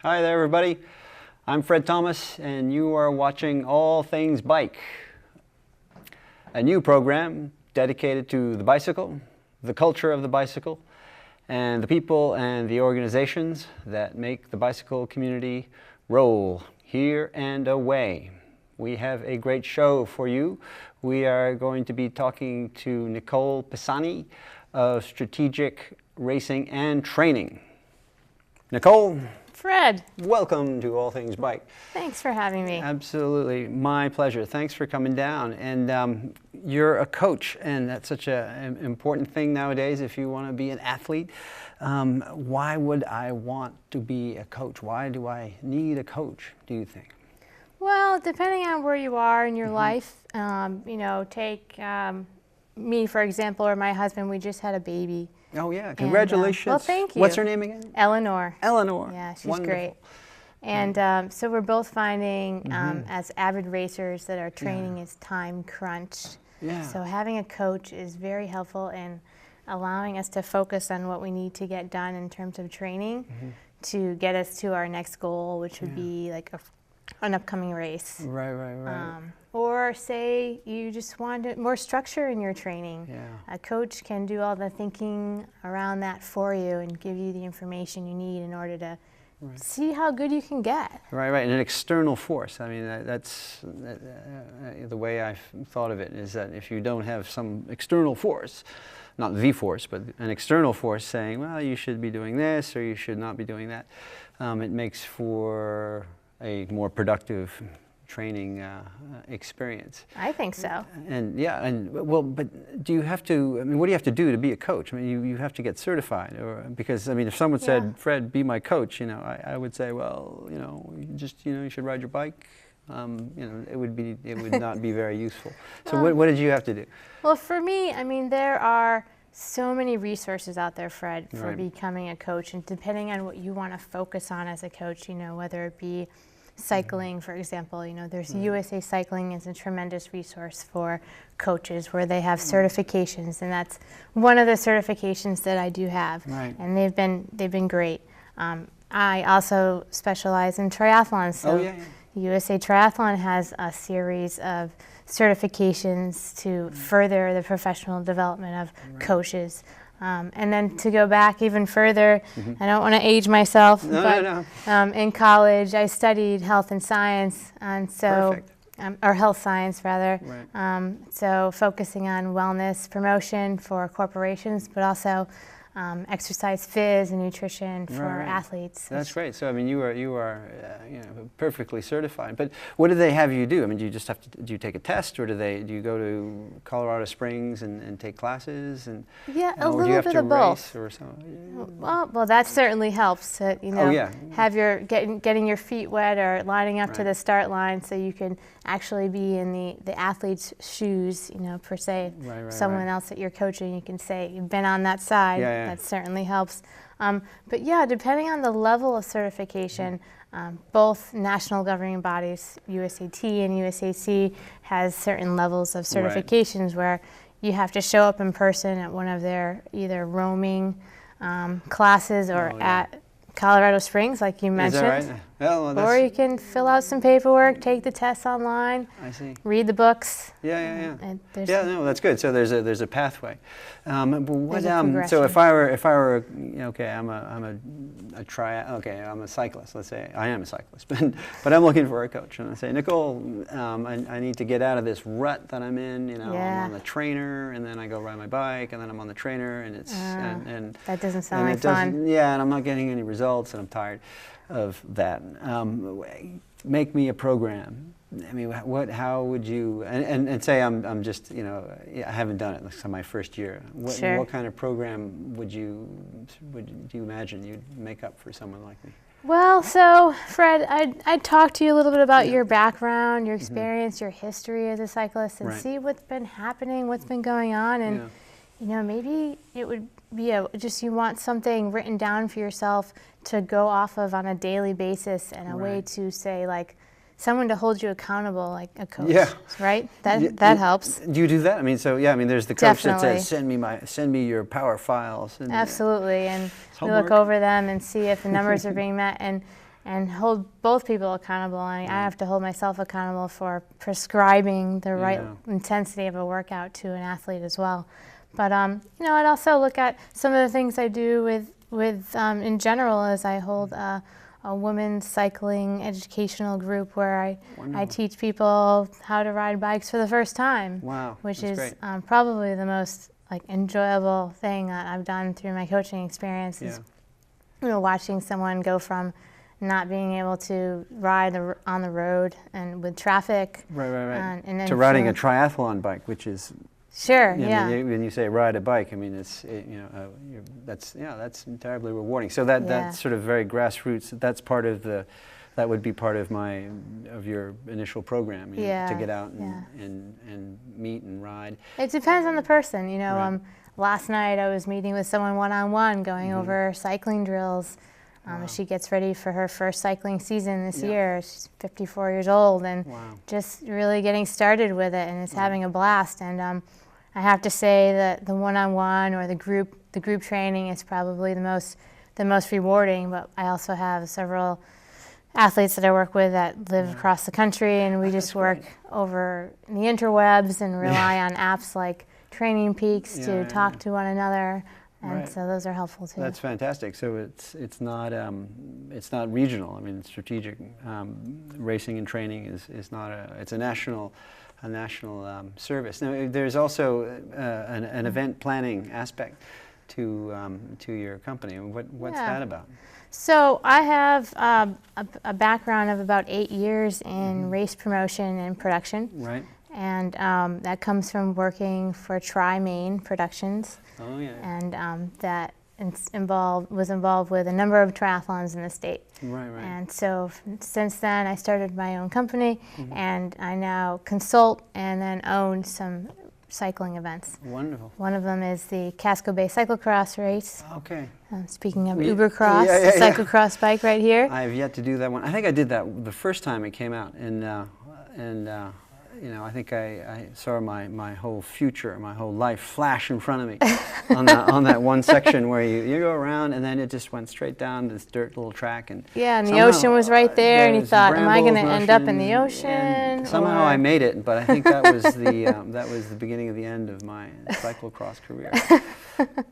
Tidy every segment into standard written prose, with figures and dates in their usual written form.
Hi there, everybody. I'm Fred Thomas, and you are watching All Things Bike, a new program dedicated to the bicycle, the culture of the bicycle, and the people and the organizations that make the bicycle community roll here and away. We have a great show for you. We are going to be talking to Nicole Pisani of Strategic Racing and Training. Nicole. Fred. Welcome to All Things Bike. Thanks for having me. Absolutely, my pleasure. Thanks for coming down. And you're a coach, and that's such an important thing nowadays if you want to be an athlete. Why would I want to be a coach? Why do I need a coach, do you think? Well, depending on where you are in your life, take me, for example, or my husband. We just had a baby. Oh, yeah. Congratulations. Well, thank you. What's her name again? Eleanor. Eleanor. Yeah, she's Wonderful. great. And so we're both finding, as avid racers, that our training is time crunched. Yeah. So having a coach is very helpful in allowing us to focus on what we need to get done in terms of training to get us to our next goal, which would be like an upcoming race. Right. Or say you just want more structure in your training. Yeah. A coach can do all the thinking around that for you and give you the information you need in order to see how good you can get. Right. And an external force. I mean, that's the way I've thought of it, is that if you don't have some external force, not the force, but an external force saying, well, you should be doing this or you should not be doing that, it makes for a more productive training experience. I think so. But do you have to, I mean, what do you have to do to be a coach? I mean, you have to get certified, because, I mean, if someone said, Fred, be my coach, I would say, well, you should ride your bike. It would not be very useful. So what did you have to do? Well, for me, I mean, there are so many resources out there, Fred, for becoming a coach, and depending on what you want to focus on as a coach, whether it be cycling, for example, there's USA Cycling is a tremendous resource for coaches where they have certifications, and that's one of the certifications that I do have, and they've been great. I also specialize in triathlons, so USA Triathlon has a series of certifications to further the professional development of coaches. And then to go back even further, I don't want to age myself, but in college I studied health and science, and so or health science rather. So focusing on wellness promotion for corporations, but also exercise phys and nutrition for athletes. That's great. So I mean, you are perfectly certified. But what do they have you do? I mean, do you just have to do you take a test, or do you go to Colorado Springs and take classes, and a or do you little have bit to of both. race or something? Well, that certainly helps. Have your getting your feet wet or lining up to the start line, so you can actually be in the athlete's shoes, per se. Someone else that you're coaching, you can say you've been on that side. That certainly helps. But depending on the level of certification, both national governing bodies, USAT and USAC, has certain levels of certifications where you have to show up in person at one of their either roaming classes or at Colorado Springs, like you mentioned. Is that right? Or you can fill out some paperwork, take the tests online, read the books. That's good. So there's a pathway. So if I were I'm a cyclist. Let's say I am a cyclist, but I'm looking for a coach, and I say, Nicole, I need to get out of this rut that I'm in. I'm on the trainer, and then I go ride my bike, and then I'm on the trainer, and it's and that doesn't sound like fun. And I'm not getting any results, and I'm tired of that. Make me a program. I mean, how would you, and say I'm just, I haven't done it, it's my first year. What kind of program do you imagine you'd make up for someone like me? Well, so Fred, I'd talk to you a little bit about your background, your experience, your history as a cyclist, and see what's been happening, what's been going on, and maybe it would be you want something written down for yourself to go off of on a daily basis, and a way to say, like, someone to hold you accountable, like a coach, right? That helps. Do you do that? I mean, there's the coach that says, send me your power files. And, absolutely, and we look over them and see if the numbers are being met. And and hold both people accountable. I have to hold myself accountable for prescribing the right intensity of a workout to an athlete as well. But you know, I'd also look at some of the things I do with in general, as I hold a women's cycling educational group where I teach people how to ride bikes for the first time. Wow, which that's is great. Probably the most enjoyable thing that I've done through my coaching experience. Is, you know, watching someone go from not being able to ride on the road and with traffic, right, and then to riding a triathlon bike, which is sure, when you say ride a bike, I mean that's terribly rewarding. So that's sort of very grassroots. That's part of that would be part of your initial program, to get out and meet and ride. It depends on the person, you know. Last night I was meeting with someone one-on-one, going over cycling drills. As she gets ready for her first cycling season this year. She's 54 years old and just really getting started with it, and is having a blast. And I have to say that the one-on-one or the group training is probably the most rewarding. But I also have several athletes that I work with that live across the country, and we just work over the interwebs and rely on apps like Training Peaks to talk to one another. And so those are helpful too. That's fantastic. So it's not regional. I mean, strategic racing and training is not it's a national service. Now, there's also an event planning aspect to your company. What's that about? So I have a background of about 8 years in race promotion and production. Right. And that comes from working for Tri-Main Productions. Oh, yeah. And that was involved with a number of triathlons in the state. Right. And so since then, I started my own company, and I now consult and then own some cycling events. Wonderful. One of them is the Casco Bay Cyclocross race. Okay. Speaking of Ubercross, cyclocross bike right here. I have yet to do that one. I think I did that the first time it came out, and you know, I think I saw my whole future, my whole life flash in front of me on that one section where you go around, and then it just went straight down this dirt little track, and the ocean was right there, and you thought, am I going to end up in the ocean? Somehow I made it, but I think that was the beginning of the end of my cyclocross career.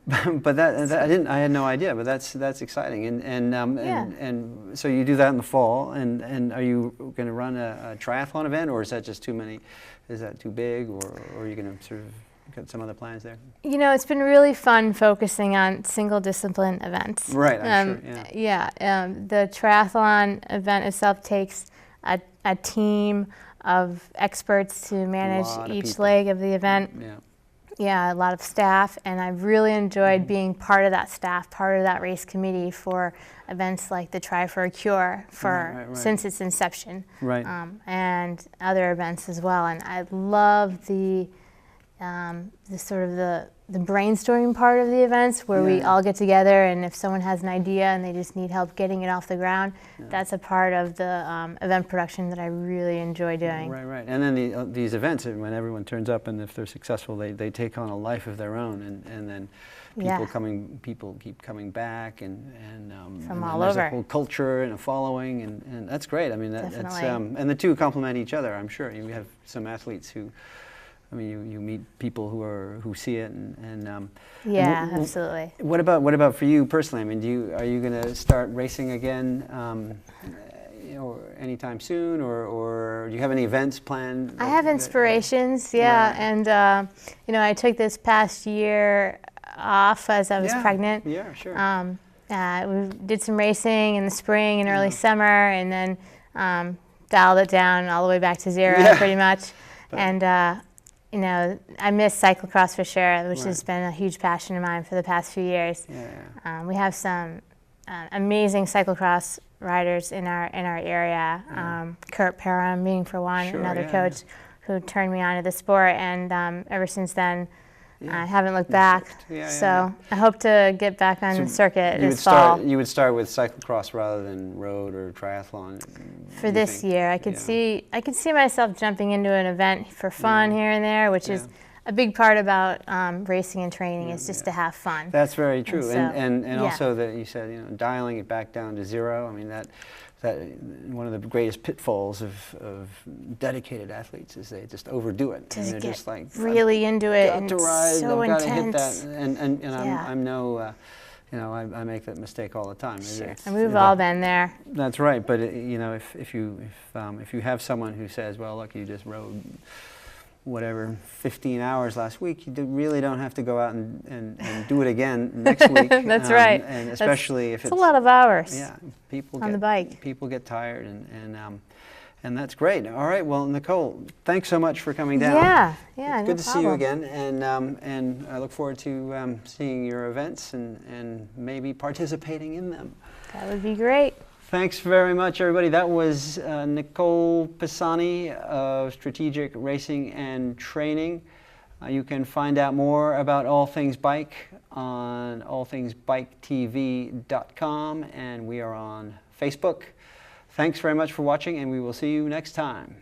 But I had no idea. But that's exciting, and so you do that in the fall, and are you going to run a triathlon event, or is that just too many? Is that too big, or are you going to sort of got some other plans there? You know, it's been really fun focusing on single discipline events. Right, I'm sure. The triathlon event itself takes a team of experts to manage each leg of the event. Yeah, a lot of staff, and I've really enjoyed being part of that staff, part of that race committee for events like the Try for a Cure since its inception, and other events as well. And I love the sort of the brainstorming part of the events where we all get together, and if someone has an idea and they just need help getting it off the ground, that's a part of the event production that I really enjoy doing. Right. And then these events, when everyone turns up and if they're successful, they take on a life of their own, and then people keep coming back, and from and all there's over. a whole culture and a following, and that's great. I mean, that's and the two complement each other. I'm sure you have some athletes who. I mean, you meet people who see it, and absolutely. What about for you personally? I mean, are you going to start racing again, anytime soon, or do you have any events planned? I have inspirations, and I took this past year off as I was pregnant. Yeah, sure. We did some racing in the spring and early summer, and then dialed it down all the way back to zero, pretty much, and. I miss cyclocross for sure, which has been a huge passion of mine for the past few years. We have some amazing cyclocross riders in our area. Kurt Parham being for one, another coach who turned me on to the sport, and ever since then, I haven't looked back. So I hope to get back on the circuit this fall. You would start with cyclocross rather than road or triathlon. For this year, I could see myself jumping into an event for fun here and there, which is a big part about racing and training is just to have fun. That's very true. And yeah. also that you said, you know, dialing it back down to zero. I mean, that one of the greatest pitfalls of dedicated athletes is they just overdo it. Just and they're just like really into it, and to ride, so I've got to hit intense. that. And Yeah. I'm no, you know, I make that mistake all the time. Sure. And we've all been there. That's right. But you know, if you have someone who says, well, look, you just rode whatever 15 hours last week, you really don't have to go out and do it again next week. That's right. And especially if it's a lot of hours. Yeah, people on the bike. People get tired, and that's great. All right, well, Nicole, thanks so much for coming down. Yeah, Good to see you again, and I look forward to seeing your events and maybe participating in them. That would be great. Thanks very much, everybody. That was Nicole Pisani of Strategic Racing and Training. You can find out more about All Things Bike on allthingsbiketv.com, and we are on Facebook. Thanks very much for watching, and we will see you next time.